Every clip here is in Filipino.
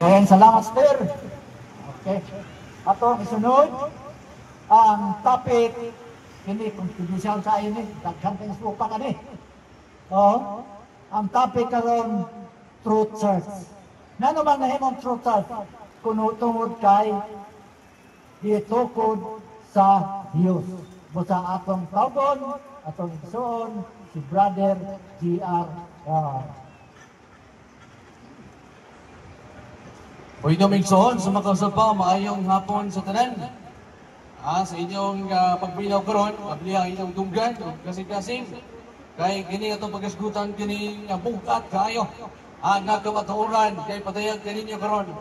Ayan, salamat, sir. Okay. Atong isunod, ang topic, hindi confidential sa ini, daghan kayong supa ka ni. Ang topic karon truth search. Nano man nahimong truth search? Kuno tungod kay gitukod sa Dios. Busa atong tawgon, atong igsoon, si Brother G.R. Uy, dumigsoon, sumakasal pa, maayong hapon sa tanan. Sa inyong pagbilaw karon, pabliya inyong dunggan, kasing-kasing. Kay kini atong pagasgutan kini bukat kaayo. Ang nakamatuoran kay patayag kaninyo karon.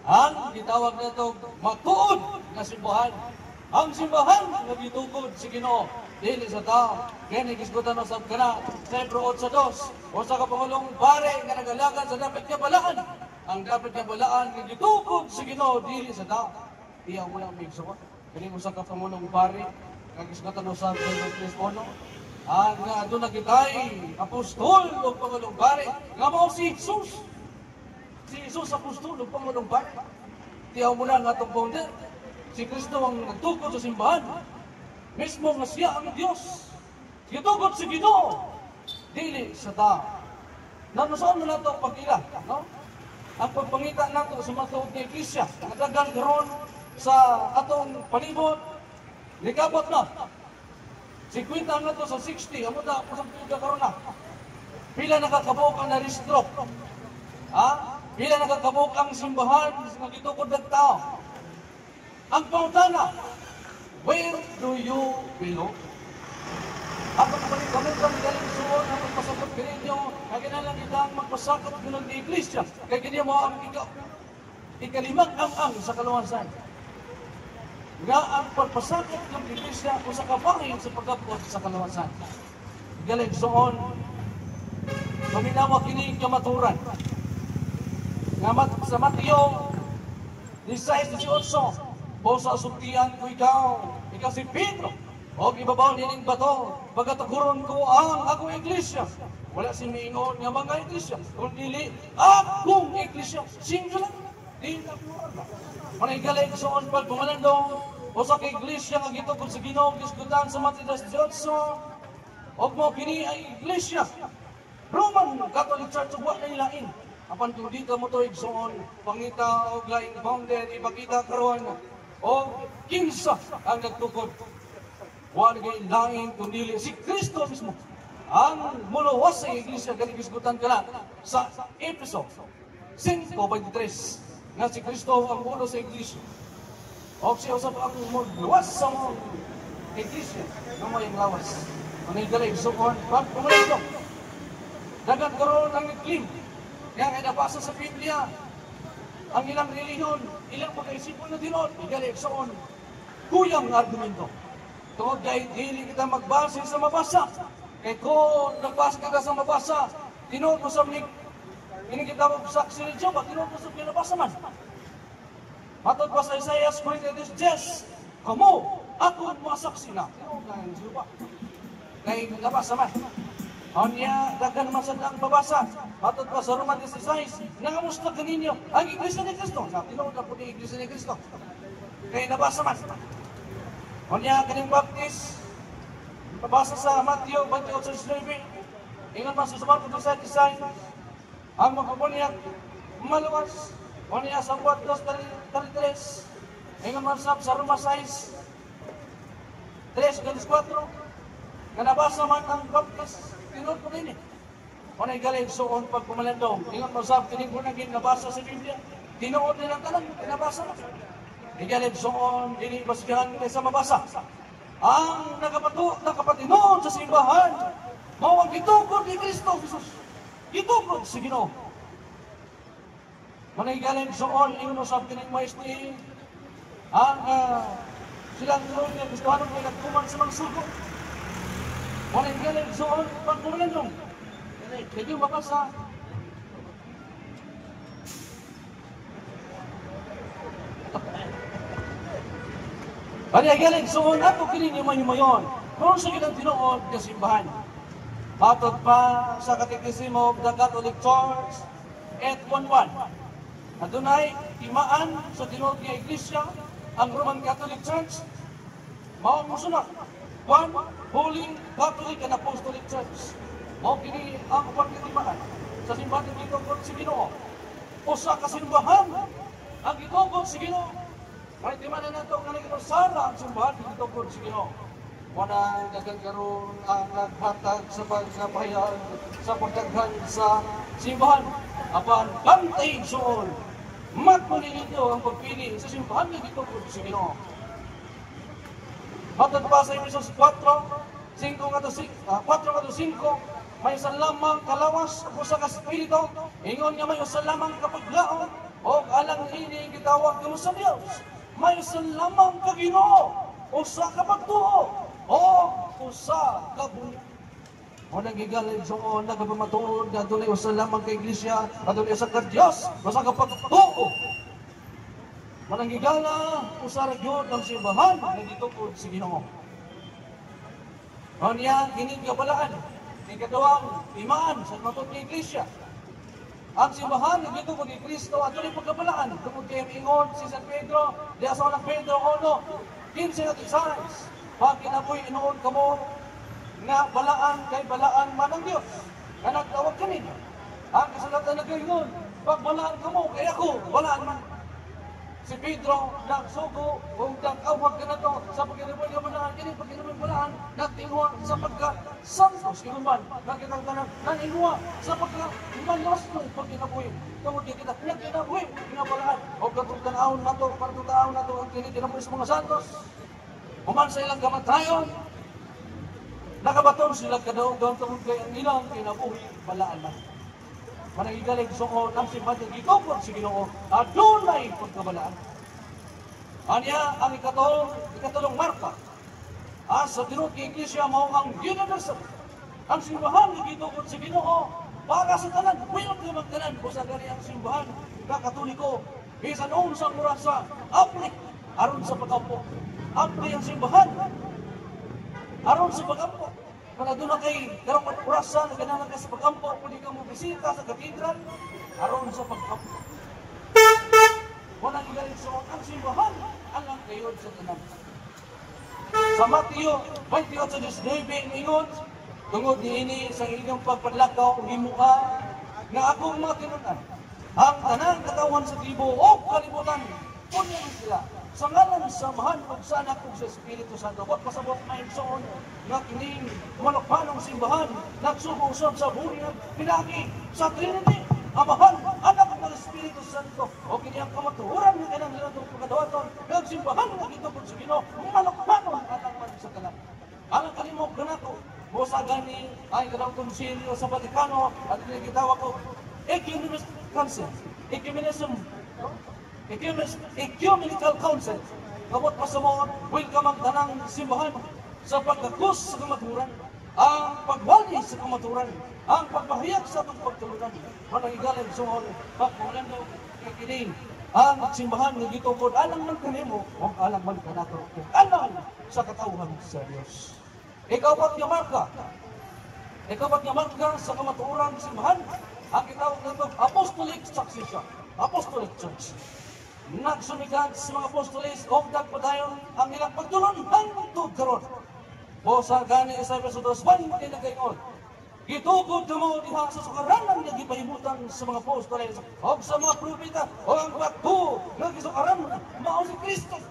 Ang gitawag nato matuod nga simbahan. Ang simbahan nga gitukod si Ginoo dili sa tao. Kini gisgutan usab kana sa Hebro 8:2. O sa kapangulong pare nga nagalagan sa dapat kabalaan. Ang dapat nga balaan nga gitukod sa Ginoo dili sa tao. Iya mo lang migsuwa. Kani mo sa kapangulong pare nga gisgutan usab sa Kristono. Nga aduna kitay apostol ug pangulong pare nga mao si Jesus. Si Jesus apostol ug pangulong pare. Tiyaw mo na nga atong founder. Si Kristo ang nagtukod sa simbahan. Mismo nga siya ang Dios. Gitukod si Ginoo dili sa tao. Nanuson mo na ito pag-ila, no? Ang pagpangita nato sa matuod nga iglesia, nagdagan karon sa atong palibot, likabot na. 50 na to sa 60, amo na po sa tuga karon na. Pila nakakabuok ang naristro. Pila nakakabuok ang simbahan nga gitukod ng tao. Ang pangutana, where do you belong? Ako kami galing suon ang magpasakot ka ninyo, kaya kinalang kitang magpasakot ka ng iglesia, kaya kanya mo ang ikalimang ang sa kaluwasan. Nga ang pagpasakot ng iglesia kung sa kabangin sa pagkapot sa kaluwasan. Galing suon, paminawa kini kamaturan. Nga sa Mateo 16:18, o sa asuktian ko ikaw si Pedro, o ibabaw nining bato, pagkataguron ko ang akong iglesia. Wala si miingon nga mga iglesia, kundi akong iglesia. Singular, di na plural. Manay soon pag pumalandong, o sa iglesia nga gitukod sa Ginoo, gisgutan sa Mateo 18, o mo kini ay iglesia. Roman Catholic Church, wa na ilain. Apan kung dito mo to igsoon, pangita o laing founder, ipakita karon o kinsa ang nagtukod. Wala kay lain kundi si Kristo mismo. Ang muluwas sa iglesia gisgutan kana sa Efeso 5:23 nga si Kristo ang mulo sa iglesia. O siya usab ang muluwas sa iglesia nga may lawas. Ang igalay sukon pag pumalito. Dagan karon ang claim nga nabasa sa Biblia. Ang ilang relihiyon, ilang pagkaisipon na dinot, igalay soon kuyang argumento. Tungod kay dili kita magbase sa mabasa. Kay kung nagbasa ka sa mabasa, tinod mo sa mga ini kita magsaksi ni Job, tinod mo sa pinabasa man. Matod pa sa Isaiah 40:10, kamo ako masaksi na. Kay nabasa man. Anya dagan man sa ang babasa. Matod pa sa Roma 16, nangamusta kaninyo ang iglesia ni Kristo. Tinod na po ni iglesia ni Kristo. Kay nabasa man. Anya kaning baptist, pabasa sa Mateo 28:9, ingon man sa Marcos 2:9, ang magpupunyak maluwas. Anya sa Juan 2:33, ingon man sa Roma 6:3-4, nga nabasa man ang baptist, tinod po din. Anya galing suon pag pumalandong, ingon man sa kining kunagin nabasa sa Biblia, tinuod nilang tanan, nabasa na. Igalit soon, dili basihan sa mabasa. Ang nakapatinon sa simbahan, mao ang gitukod ni Kristo Jesus. Gitukod si Ginoo. Manigaling soon, ingon sa kining maestri, ang silang tulong niya, gusto anong may nagkuman sa mga sugo. Manigaling soon, pagkumalandong. Hindi mabasa. Galing suon ato kini ni mayon. Kung sa gilang tinuod nga simbahan. Matod pa sa Katekismo of the Catholic Church 8:11. adunay timaan sa tinuod nga iglesia ang Roman Catholic Church. Mao mo sunod. One, Holy Catholic and Apostolic Church. Mao kini ang upat nga timaan sa simbahan ng gitugod si Ginoo. Usa ka simbahan ang gitugod si Ginoo. Kaya timanan nato nga nagkasala ang simbahan ng gitugod si Ginoo. Wala dagang karon ang naghatag sa pagkapahayag sa pagdaghan sa simbahan. Apan bantay soon. Magpalilito ang pagpili sa simbahan ng gitugod si Ginoo. Matod pa sa Efesos 4:5, may isa lamang kalawas o sa kaspirito, ingon nga may isa lamang kapaglaon, o alang ini gitawag kamo sa Dios. May isa lamang ka Ginoo, usa ka pagtuo, o usa ka buhi. O nagigaling soon, nagpamatuod, na doon ay usa lamang ka iglesia, at doon ay usa ka Dios, usa ka pagtuo. Mananggigala, usara yun ang simbahan na gitugod si Ginoo. O niya, kining kabalaan, ikadawang imaan sa matod ng iglesia. Ang simbahan na gitugod ni Kristo at ito'y pagkabalaan. Tungkol kayo ingon si San Pedro, diya sa walang Pedro 1:15 at 16. Pag kinapoy inoon kamo na balaan kay balaan man ang Diyos. Na nagtawag kanina. Ang kasalatan na kayo ingon, pag balaan kamo kay ako, balaan man. Si Pedro nagsugo kung nag-awag ka na ito sa pagkinabuhi ka malaan, kini pagkinabuhi malaan, nagtingwa sa pagka-santos, kinuman, nakitang ka na naningwa sa pagka-malasong pagkinabuhi. Tungod kita, nagkinabuhi, kinabalaan, o katutanaon na ito, katutanaon na ito, ang kinabuhi sa mga santos. Human sa ilang kamatayon, nakabaton sila kadaog-daog tungod kay ang ilang kinabuhi, balaan na. Managigaling suon ang simbahan ng gitugod si Ginoo adunay pagkabalaan. Anya ang ikatulong marka sa tinuod nga iglesia mao ang universal. Ang simbahan ng gitugod si Ginoo para sa tanan, welcome ang tanan busa gani ang simbahan nga Katoliko. Bisan unsang mura sa apli aron sa pagampo. Apli ang simbahan aron sa pagampo. Kung doon na kay karong orasan, ganahan ka sa pagkampo, pwede ka mo bisita sa katedral, aron sa pagkampo. Walang igaling sa ang simbahan, alang kayo sa tanan. Sa Mateo 28:19, ingon, tungod niini sa inyong pagpadlakaw, himuha, nga akong mga tinunan, ang tanang katawan sa tribo o kalibutan, punyan sila. Sa ngalan samahan ug sana kung sa Espiritu Santo. Wat pasabot may soon nga kining malukmanong simbahan nagsubo-usab sa buhi ng pinagi sa Trinity, Amahan, Anak ng Espiritu Santo. O kini ang kamatuoran nga kanang nilang pagkadawaton ng simbahan nga gitugod sa Ginoo, malukmanon atang man sa tanan. Alang kanimo kanato mo sa gani ay kanang konsilyo sa Vatikano at gitawag ko Ecumenical Council. Ecumenical Council. Kabot pa sa mga welcome ang tanang simbahan sa pagkakus sa kamaturan, ang pagwali sa kamaturan, ang pagpahayag sa pagpagtulunan. Managigaling sa mga pagpulando kikining ang simbahan nga gitugod alang man kanimo o alang man kanato o alang sa katawhan sa Dios. Ikaw nga marka sa kamaturan simbahan, ang gitawag nito Apostolic Succession, Apostolic Church. Nagsumigat sa mga apostolis o dagpadayon ang ilang pagtulon hangtod karon. O sa gani sa Efeso 2:1 nagaingon, gitugod kamo diha sa sukaranan nga gipahimutan sa mga apostoles o sa mga propeta o ang bato nga gisukaran mao si Kristo.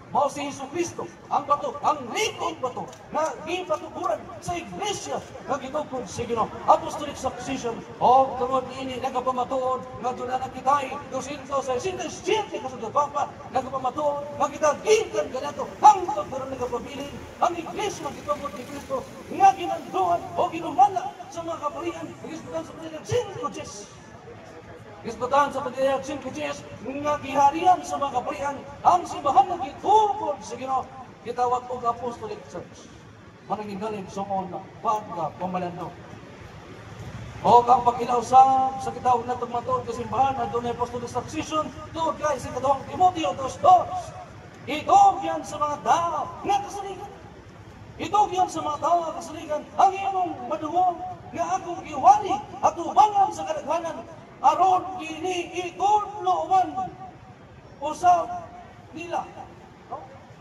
Mao si Jesucristo, ang bato, ang likod bato na gipatukuran sa iglesia nga gitugod sa Ginoo. Apostolic Succession o tungod ini nagapamatuod nga dunay nakitay 267 kasunod papa nagapamatuod nga kita gikan kanato hangtod karon nagapabilin ang iglesia nga gitugod ni Kristo nga ginanduan o ginumala sa mga kaparian gisbutan sa pagdayag 5 Gisbutan sa pagdayag 5 nga giharian sa mga kaparian ang simbahan nga gitugod sa Ginoo gitawag og Apostolic Church. Manangigaling suon pagpamalando. O ang pag-ilausab sa kitawag na tagmatod sa simbahan adunay Apostolic Succession tungod kay sa kadawang Timoteo 2:2. Itog yan sa mga tao nga kasaligan. Itog yan sa mga tao nga kasaligan ang imong madungog nga akong giwali at ubangan sa kadaghanan aron kini itudloan usab nila. No?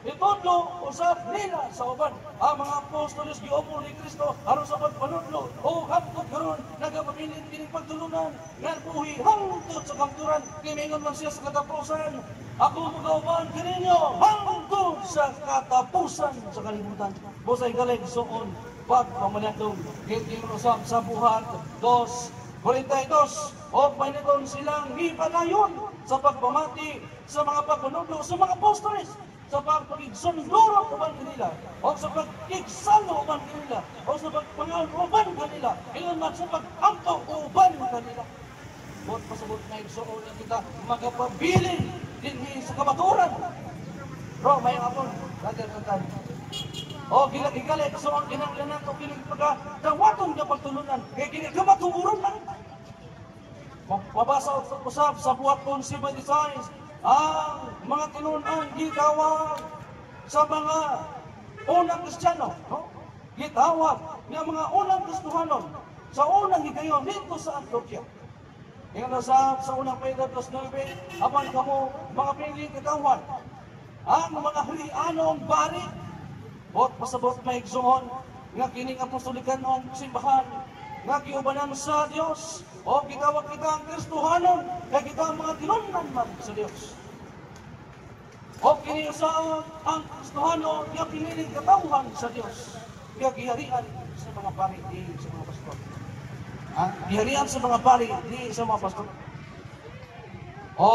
Itudlo usab nila sa uban ang mga apostolos giupo ni Kristo aron sa pagpanudlo o hangtod karon nagapabilin kining pagtulunan nga buhi hangtod sa kamturan kimingon man siya sa katapusan. Ako magauban kaninyo hangtod sa katapusan sa kalibutan. Busay galing suon pagpamalandong kining usab sa buhat 2:42 o paniton silang gipadayon sa pagpamati sa mga pagpanudlo sa mga apostoles sa pagpagigsunduro uban kanila o sa pagkigsalo uban kanila o sa pagpangal uban kanila iyon man sa pag-amto uban kanila. Bot pasabot na igsuon na kita makapabilin din sa kamaturan. Bro, may apon dagan kantan. O gila-gigali igsuon kinahanglan nato kining pagdawaton nga pagtulunan kay kini kamatuoron man. Mabasa usab sa buhat 11:26 ang mga tinunan gitawag sa mga unang Kristiyano, no? Gitawag ng mga unang Kristohanon sa unang higayon dito sa Antioquia. Ingon sa unang Pedro 2:9, apan kamo mga piling kitawag ang mga halianong bari bot pasabot may igsuon nga kining apostolikan ng simbahan nga giubanan sa Dios o gitawag kita ang Kristohanon kay kita ang mga tinunan man sa Dios. O kini sa ang Kristohanon nga piniling katawhan sa Dios nga giharian sa mga pari di sa mga pastor. Giharian sa mga pari di sa mga pastor. O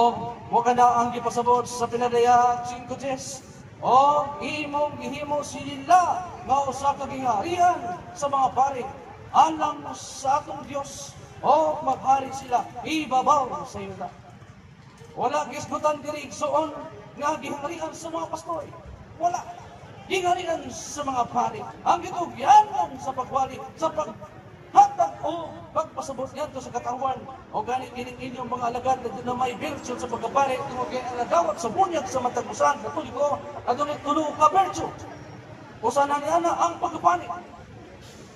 mo kada ang gipasabot sa pinadaya 5:10 o imong gihimo sila nga usa ka giharian sa mga pari alang sa atong Dios o maghari sila ibabaw sa yuta. Wala gisgutan diri igsuon nga giharian sa mga pastor. Wala. Giharian sa mga pari. Ang gitugyanan sa pagwali, sa paghatag o pagpasabot ngadto sa katawan o gani kining inyong mga alagad na may virtue sa pagkapari tungod kay alagawat sa bunyag sa matag usan katoliko adunay tulo ka virtue. Usa na niana ang pagkapani.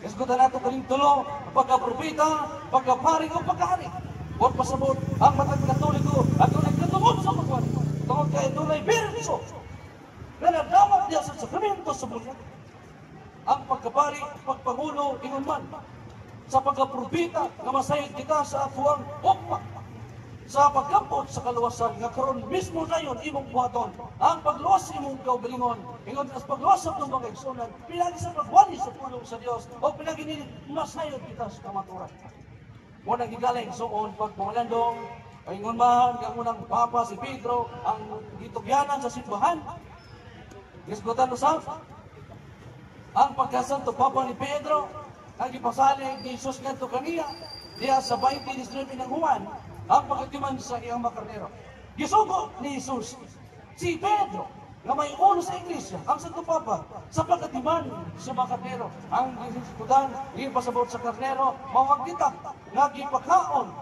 Isgutan nato kaning tulo, pagka-propeta, pagka-pari o pagka-hari. Huwag pasabot ang matag katoliko at tunay katungod sa pagwali. Tungod kay tunay birso na nadawat niya sa sakramento sa bunyag. Ang pagka-pari, pagpangulo, ingon man. Sa pagka-propeta, na masayid kita sa atuang upak. Sa pagkapot sa kaluwasan, nga karon mismo na yun, imong buhaton. Ang pagluwas imong kaugalingon, ingon as pagluwas sa itong mga igsunan, pinagi sa pagwali sa pulong sa Dios, o pinagi nila masayod kita sa kamaturan. Muna gigaling suon pagpamalandong, ingon man, ang unang papa si Pedro, ang gitugyanan sa simbahan. Gisgutan usab, ang pagkasanto papa ni Pedro, ang ipasalig ni Jesus ngadto kaniya, diya sa 20:19 ng Juan, ang pagkatiman sa iyang makarnero. Gisugo ni Jesus si Pedro nga may ulo sa iglesia, ang Santo Papa, sa pagkatiman sa makarnero. Ang gisgutan, ipasabot sa karnero, mawag kita nga gipakaon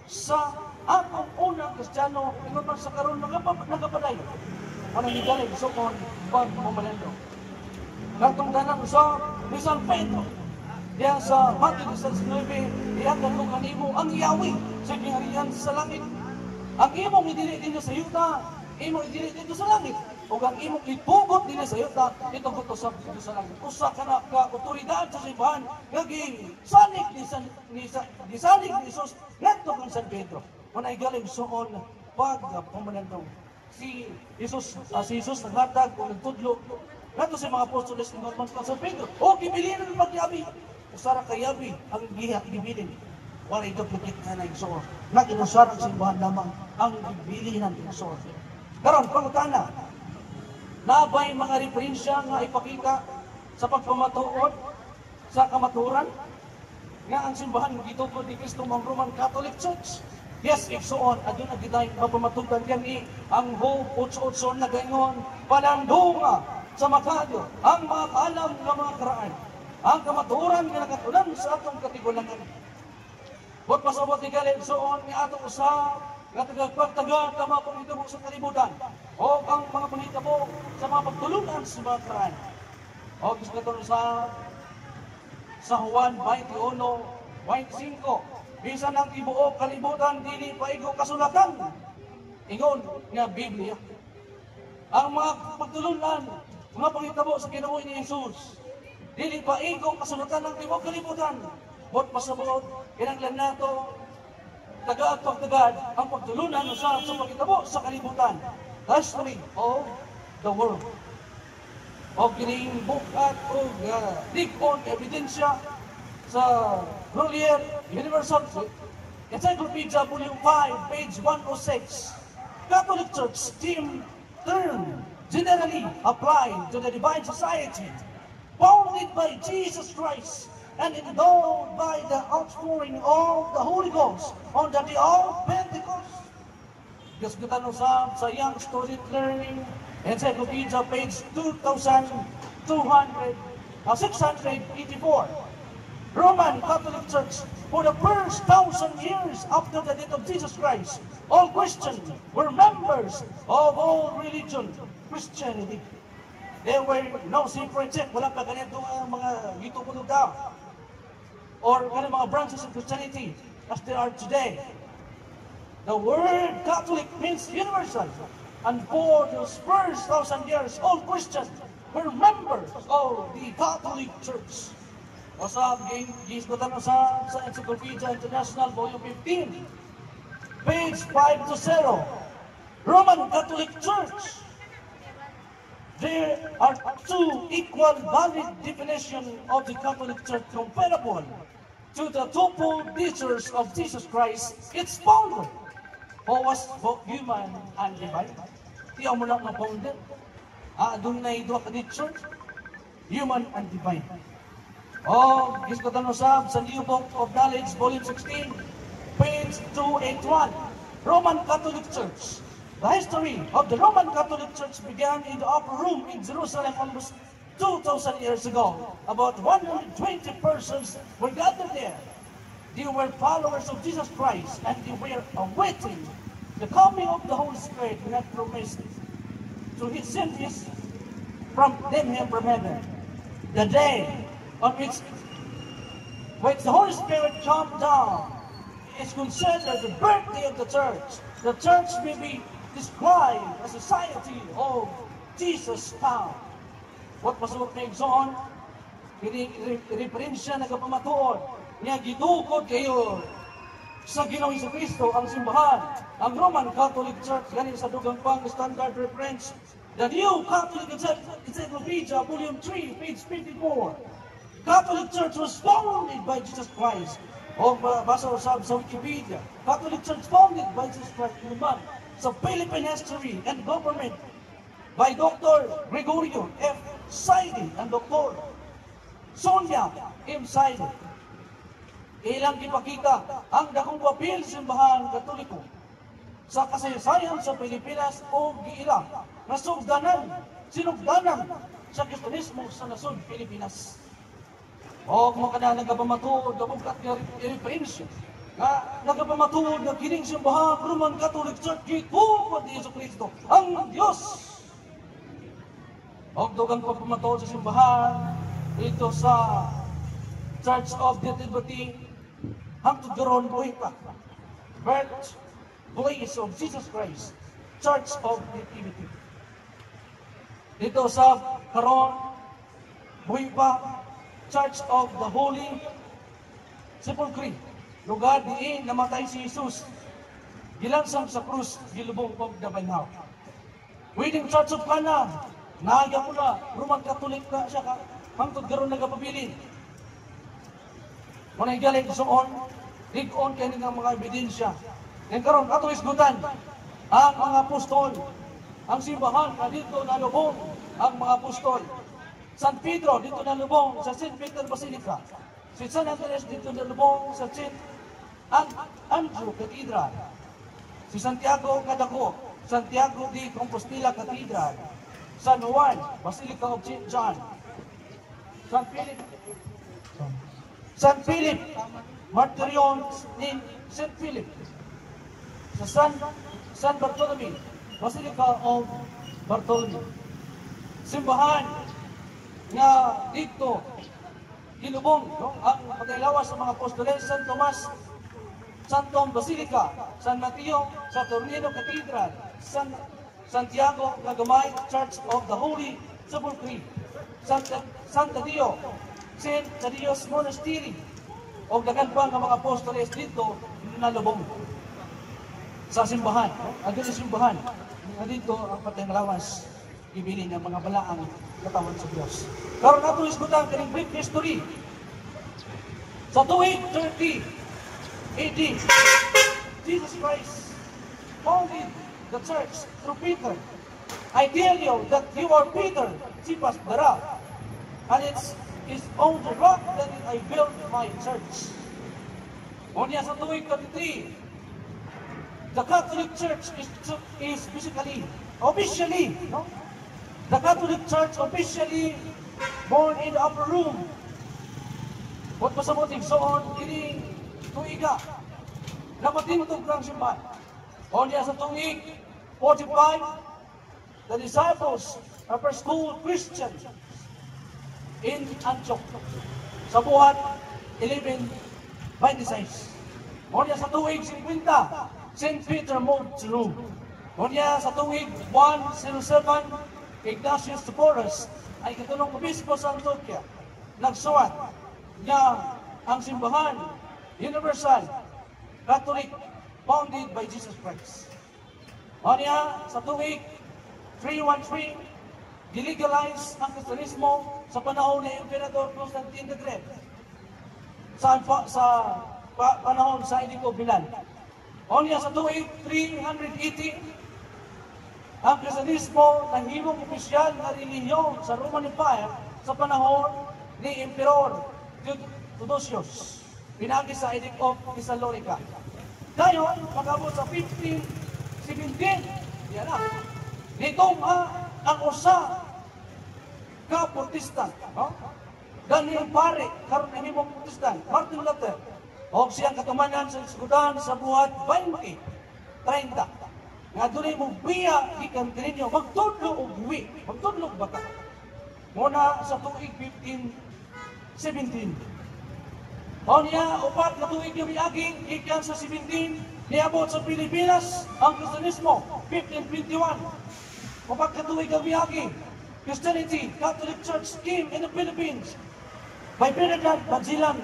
sa atong unang Kristiyano, ingon man sa karon nagapaday. Anong higalig sukon pagmamalendo. Katong danan sa ni San Pedro, diyan sa Matthew 19, iyakan mo kanimo ang Yahweh sa giharian sa langit. Ang imong idili dinyo sa yuta, imong idili dito sa langit. O ang imong ipugot dinyo sa yuta, itong kutosan dito sa langit. Usa ka na ka otoridad sa simbahan, naging salig ni Jesus, ngadto kang San Pedro. Manay galing suon pagpamalandong. Si Jesus naghatag o nagtudlo. Ngadto sa mga apostoles ni Norman San Pedro. O gibilinan ng pagyabi. Usara kayabi ang gibilin. Wala duplicate na na igsoon. Naginusarang simbahan lamang ang gibilinan ng igsoon. Karon pangutana, nabay mga referensya nga ipakita sa pagpamatuod sa kamaturan nga ang simbahan gitugod ni Kristo ang Roman Catholic Church. Yes, igsoon, adun na gitay mapamatudan kani ang Hope 8:8 na gayon palandunga sa makadyo ang mga alam nga mga karaan. Ang kamaturan nga nakatunan sa atong katigulangan. Huwag pasabot ni galing soon ni atong usa nga tagapagtaga tama pagitabo sa kalibutan o ang mga panitabo sa mga pagtulungan sa mga karaan. O gusto ko sa Juan 21:25 bisan ang tibuok kalibutan dili pa igo kasulatan. Ingon nga Biblia. Ang mga pagtulunan, mga pangitabo sa kinabuhi ni Jesus, dili pa igo kasulatan ng tibuok kalibutan. Bot pasabot, kinanglan nato, tagad pagtagad ang pagtulunan sa pagkitabo sa kalibutan. History of the world. O kining bukat o dig-on ebidensya sa Grolier Universal Encyclopedia Volume 5, page 106. Catholic Church term generally applied to the divine society founded by Jesus Christ and endowed by the outpouring of the Holy Ghost on the day of Pentecost. Gasgutan usab sa Young Student Learning Encyclopedia page 684. Roman Catholic Church for the first 1,000 years after the death of Jesus Christ, all Christians were members of all religion, Christianity. There were no separate sect, wala pa ganito ang mga gitupulog daw, or mga branches of Christianity as there are today. The word Catholic means universal, and for those first 1,000 years, all Christians were members of the Catholic Church. Usab, gisgutan usab sa Encyclopedia International, Volume 15, page 520. Roman Catholic Church. There are two equal valid definitions of the Catholic Church comparable to the twofold natures of Jesus Christ, its founder, who was both human and divine. Tiyaw mo lang ng founder. Doon na idwa ka nature, human and divine. O, gisgutan usab sa New Book of Knowledge, Volume 16, page 281. Roman Catholic Church. The history of the Roman Catholic Church began in the upper room in Jerusalem almost 2,000 years ago. About 120 persons were gathered there. They were followers of Jesus Christ, and they were awaiting the coming of the Holy Spirit who had promised to send him from heaven. The day on which the Holy Spirit comes down is considered the birthday of the church. The church may be described as a society of Jesus' town. What pasabot na igsoon? Referensya na kapamatuon niya gitukod kayo sa Ginoong Jesucristo ang simbahan. Ang Roman Catholic Church, ganin sa dugang pang standard reference. The New Catholic Encyclopedia, Volume 3, page 54. Catholic Church was founded by Jesus Christ. O basa usab sa Wikipedia, Catholic Church founded by Jesus Christ naman sa Philippine history and government by Dr. Gregorio F. Saidi and Dr. Sonia M. Saidi. Ilang ipakita ang dakong papel sa simbahan Katoliko sa kasaysayan sa Pilipinas o giila na sinugdanan sa Kristiyanismo sa nasod Pilipinas. O mga kana nagapamatuod na bukat nga referensya na nagapamatuod na kining simbahan Roman Catholic Church gitukod ni Jesucristo ang Diyos. O dugang pagpamatuod sa simbahan ito sa Church of the Nativity hangtod karon buhay pa. Birthplace of Jesus Christ, Church of the Nativity. Dito sa karon buhay pa, Church of the Holy Sepulchre, lugar diin namatay si Jesus, gilansang sa krus, gilubong og dabaynaw. Wedding Church of Cana, naga mula Roman Catholic na siya ka, hangtod karon nagapabilin. Munay galing suon, dig-on kay nga mga ebidensya. Ngayon karon ato isgutan ang mga apostol, ang simbahan dito nalubong ang mga apostol. San Pedro dito nalubong sa St. Peter Basilica. Si San Andres dito nalubong sa St. Andrew Cathedral. Si Santiago Cadako, Santiago de Compostela Cathedral. San Juan, Basilica of St. John. San Philip, Martyrion in St. Philip. Sa San Bartolome, Basilica of Bartolome. Simbahan nga dito, gilubong ang pagkailawas sa mga apostoles, San Tomas Santong Basilica, San Mateo, Saturnino Cathedral, Santiago Nagamay Church of the Holy Sepulchre, Santa Dio, Saint Tadios Monastery, o dagan pa ng mga apostoles dito na lubong sa simbahan. Ang sa simbahan, na dito ang patay lawas, ibili ng mga balaang katawan sa Diyos. Karon nato isgutan kaning brief history. Sa tuig 30 AD, Jesus Christ founded the church through Peter. I tell you that you are Peter, Cephas the rock, and it's on the rock that I built my church. Unya sa tuig 33, the Catholic Church is basically, officially, the Catholic Church officially born in the upper room. What was the motive? So on, ini tuiga. Napatin itong kang simbahan. Unya sa tuig 45, the disciples of our school Christians in Antioch. Sa buhat 11:26. Unya sa tuig 50, St. Peter moved to Rome. Unya sa tuig 107, Ignatius de Porres ay katulong obispo sa Antioquia. Nagsuwat niya ang simbahan universal Catholic founded by Jesus Christ. Unya sa tuig 313, dilegalize ang Kristiyanismo sa panahon ni Emperador Constantine the Great. Sa panahon sa Ediko Bilan. Unya sa tuig 380, ang Kristiyanismo nahimong opisyal na relihiyon sa Roman Empire sa panahon ni Emperor Theodosius. Pinagi sa Edict of Thessalonica. Ngayon, pag-abot sa 1517, yan na. Nitong ang usa ka Protestant, ganyan pare, karon ni mo Protestant, Martin Luther, o siyang katumanan sa isgutan sa buhat 20, 30. Nga doon mo biya, ikan kaninyo, magtudlo o buwi, magtudlo o bata. Muna sa tuig 1517. O niya, upat na tuig yung iaging, ikan sa 17, niabot sa Pilipinas, ang Kristiyanismo, 1521. Upat na tuig yung iaging, Christianity, Catholic Church came in the Philippines by Ferdinand Magellan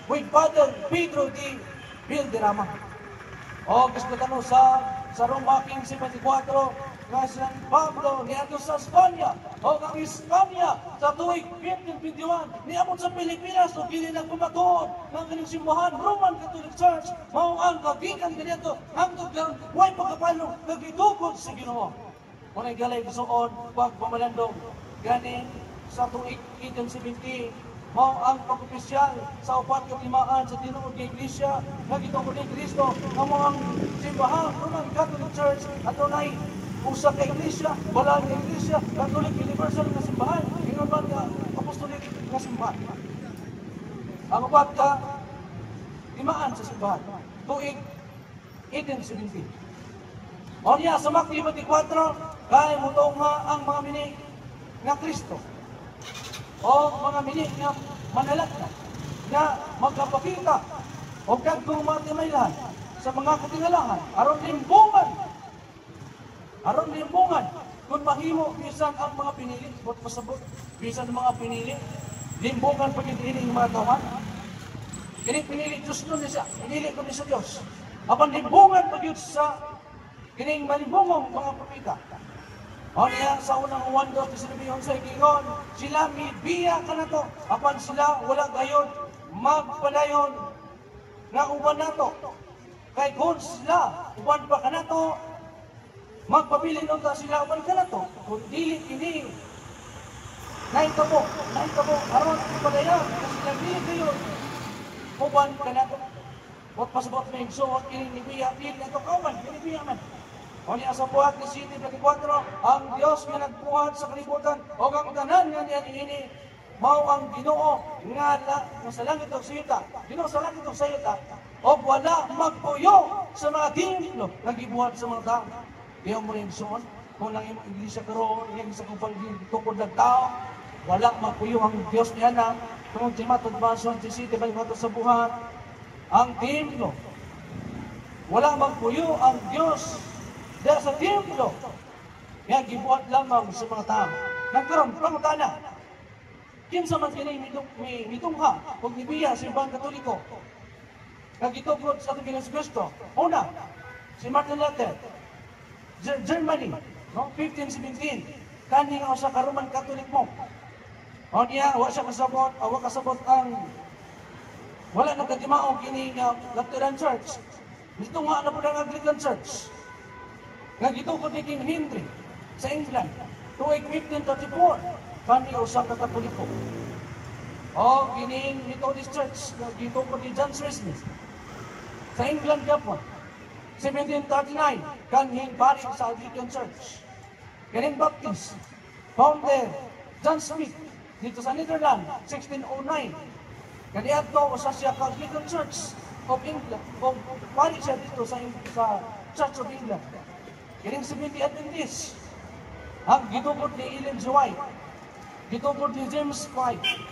with Father Pedro de Valderrama. O gusto tanong sa Roma 1574 nga San Pablo niadto sa Espanya. O ang Espanya sa tuig 1521 niabot sa Pilipinas o kini nagpumatuod ng kanyang simbahan Roman Catholic Church. Mao ang kagikan ganito hangtod lang way pagkapalo nagitugod sa Ginoo. Unay galay gusoon wag pamalandong ganing sa tuig 1870 mao ang pag-opisyal sa upat ka timaan sa tinuod nga iglesia nga gitungod ni Kristo nga ang simbahan Roman Catholic Church adunay usa ka iglesia, wala nga iglesia, Catholic Universal nga simbahan, inuman nga apostolic nga simbahan. Ang upat ka timaan sa simbahan tuig 1870. O niya sa Matthew 24 kay mutong nga ang mga mini nga Kristo o mga mini nga manalagna nga magkapakita o kagkong matimaylan sa mga katingalahan aron limbungan kung mahimo bisan ang mga pinili bot pasabot bisan ang mga pinili limbungan pagid ining mga tawhan kini pinili Diyos nun niya pinili ko ni sa Diyos apan limbungan pagid sa kining malimbungong mga propeta. O niya sa unang 1-2 sinabihan sa ikingon, sila mibiya ka na to, apan sila wala gayon magpadayon nga uban na to. Kaya kung sila uban pa ka na to, magpabilin nun ta sila uban ka na to. Kung dili ini, naitabo, aron padayon, kasi sila dili gayon uban ka na to. Huwag pasabot na yung suwag kinibiya, dili na to kauban, kinibiya man. O niya sa buhat ni City 24, ang Diyos nga nagbuhat sa kalibutan o ang tanan nga niya ini mao ang Ginoo nga sa langit ug sayuta. Ginoo sa langit ug sayuta o wala magpuyo sa mga templo nga gibuhat sa mga tao. Diyo mo rin suon kung lang imong iglesia karon yang sa kung tukod ng tao wala magpuyo ang Diyos niya na kung timatod bason si City 24 sa buhat ang templo wala magpuyo ang Diyos dahil sa templo. Nga gibuhat lamang sa mga tao. Nagkaroon, pangutana. Kinsa man kini mitungha kung nibiya sa ibang Katoliko. Kagitugod sa ating Pilipinas Kristo. Una, si Martin Luther, Germany, no? 1517. Kani nga sa Roman Catholic mo. O niya, wa kasabot ang wala na katimao kini nga Lutheran Church. Dito nga na po ng Anglican Church. Kagitugod ni King Henry sa England, tuig 1534, kani usa ka Katoliko. O kining Methodist Church, gitugod ni John Wesley sa England Japan, 1739, kanhing pari sa Anglican Church. Kining Baptist, founder John Smith dito sa Netherlands, 1609. Kaniadto usa siya ka Anglican Church of England, o pari siya dito sa Church of England. Kining Seventh-day Adventist, ang gitugod ni Ellen G. White, gitugod ni James White,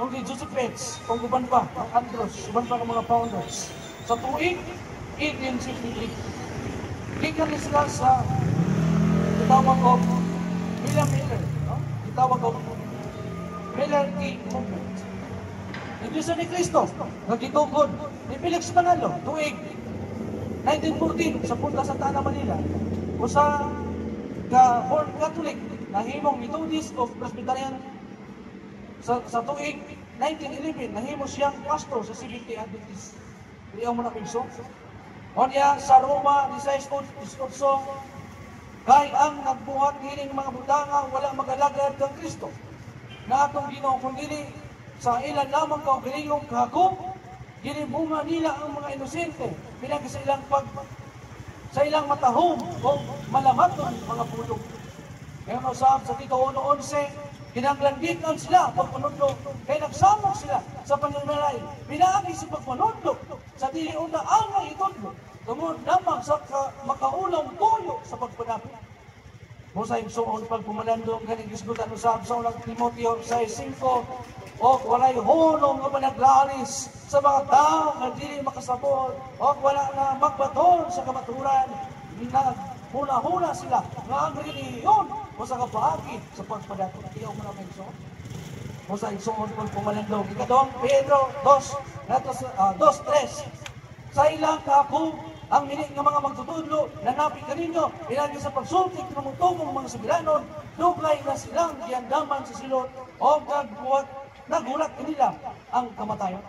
o ni Joseph Bates, o guban pa, ang Andros, guban pa ng mga founders. Sa tuig 1863, gikan sila sa gitawag o William Miller, no? Gitawag o Miller Tea Movement. Hindi sa ni Cristo, nagitugod ni Felix Manalo, tuig 1914 sa Punta Santa Ana, Manila, o sa Born Catholic na himong Methodist of Presbyterian sa tuig 1911 nahimo siyang pastor sa Seventh-day Adventist. Iyaw mo na pinso. O niya sa Roma 16:18 kay ang nagbuhat hiling mga butanga wala magalagad kang Kristo. Na atong Ginoo kun dili sa ilan lamang kaugalingong kahagom, ginibunga nila ang mga inosente pinagi sa ilang matahom o malamaton mga pulong. Kaya mausap sa Tito 1:11, kinanglandikan sila pagpanudlo, kaya nagsamok sila sa pananalay. Pinaagi sa pagpanudlo sa dili una ang itudlo, tungod lamang sa makaulang tuyo sa pagpanapit. Musa yung suon pagpumalandong kaning isgutan usab sa ulang Timoteo 6:5, o walay hulong nga managlalis sa mga tao nga dili makasabot, o wala na magbaton sa kamaturan, hula-hula sila nga ang reliyon o sa kapaagi sa pagpadato. Iyaw mo na may suon. Musa yung suon pagpumalandong. Ikadong Pedro 2:3, sa ilang kaakong ang minig nga mga magtutudlo, nanapi kaninyo, ilagi sa pagsultik ng mutungong mga sibilanon, duglay na silang giandaman sa silot, o nagulat kanila ang kamatayon.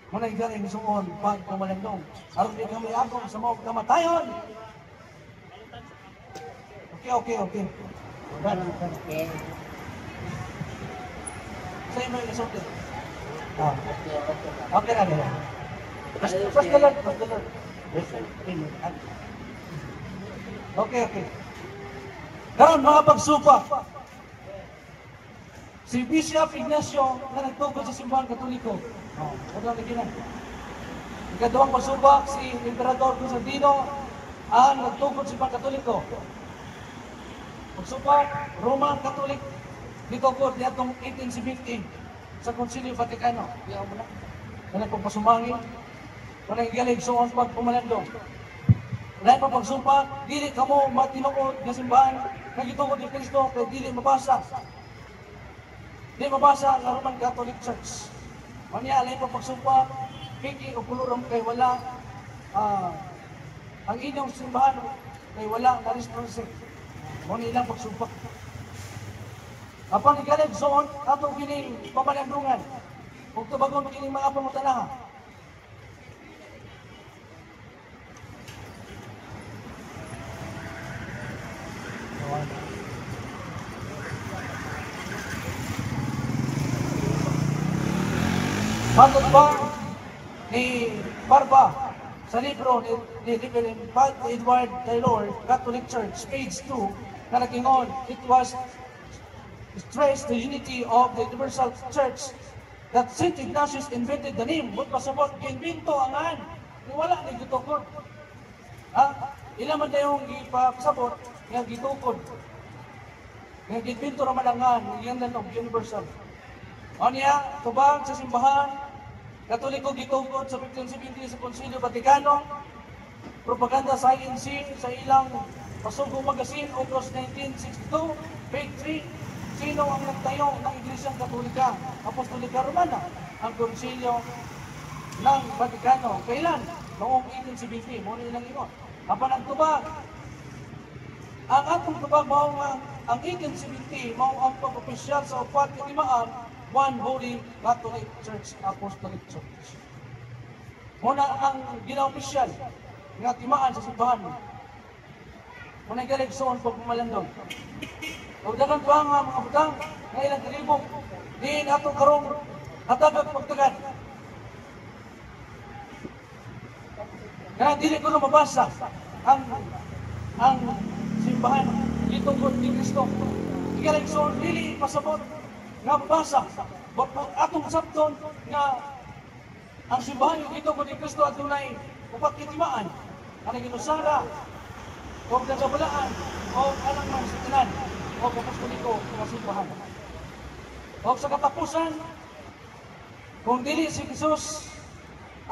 Muna yung galing suon, pagpumalandong. Aron di kami akong sa mga kamatayon. Okay. Sa'yo mo yung isultik. Okay na. Pas the Lord. Okay. Karon mga pagsupa. Si Bishop Ignacio na nagtugod sa simbahan Katoliko. Wala lagi na. Ikaduhang pagsubak si Emperador Constantino ang nagtugod sa simbahan Katoliko. Pagsubak Roman Catholic nitugod niadtong 1817 sa Konsilyo Vaticano. Diyan mo na. Kana pagpasumangin. Kanang galing suon pagpumalandong. Lain pa pagsumpa, dili kamo matinuod nga simbahan nagitungod ni Kristo kay dili mabasa. Dili mabasa ang Roman Catholic Church. Manya lain pa pagsumpa, piki o kulurom kay wala ang inyong simbahan kay wala na response. Mo ilang pagsumpa. Apan galing suon ato kining pamalandungan. Ug tubagon kining mga pangutanaha. Patod ba ni Barba sa libro ni Edward Taylor, Catholic Church, page 2, na nagingon, it was stressed the unity of the universal church that St. Ignatius invented the name. But pasabot, ginbinto ang an, wala ni gitukod. Ilan man tayong ipasabot, nga gitukod. Nga ginbinto naman ang an, yan na universal. O niya, tubag sa simbahan, Katoliko gitukod sa 1570 sa Konsilyo Vaticano, propaganda sa INC sa ilang Pasugong Magazine, August 1962, page 3, sino ang nagtayo ng Iglesyang Katolika, Apostolika Romana? Ang Konsilyo ng Vatikano. Kailan? Noong 1870, muna ilang ingon. Apan ang tubag, ang atong tubag mao nga ang 1870 mao ang pag-opisyal sa upat ka timaan, One Holy Catholic Church, Apostolic Church. Muna ang ginaopisyal nga timaan sa simbahan. Muna galigsoon pag pumalandong. O dagan pa nga mga butang, nga ilang kalibog, diin ato karong hatagag pagtagad. Kaya dili ko na mabasa ang simbahan gitungkol ni Kristo. Galigsoon, dili pasabot nga mabasa. Atong sabton nga ang simbahan yung gitungkol ni Kristo at tunay upat kitimaan. Ang ginusara o nagabalaan o alang man sa tanan o apostoliko ng simbahan. O sa katapusan, kung dili si Jesus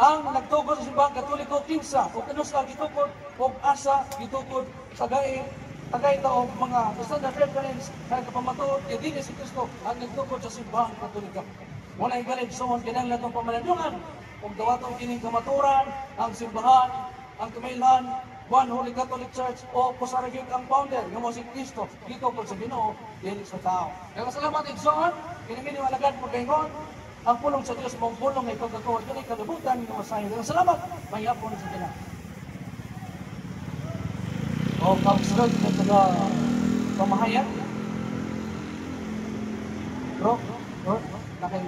ang nagtukod sa simbahan Katoliko, kinsa o kanus ka gitukod o asa gitukod tagay taog mga standard reference na kapamatuod kay dili si Kristo ang nagtukod sa simbahan Katolika. Muna igaligsoon kinahanglan itong pamalandungan kung dawaton kining kamaturan ang simbahan, ang tumailhan, One Holy Catholic Church o kusaragig ang founder nga mo si Kristo dito po sa Ginoo dili sa tao. Kaya salamat igsoon kini alagad pagkaingon ang pulong sa Dios mong pulong nga ipagkatuod kini kalibutan nga masayo. Kaya salamat mayapon sa Ginoo. O kamusta sa taga pamahayan? Bro, nakay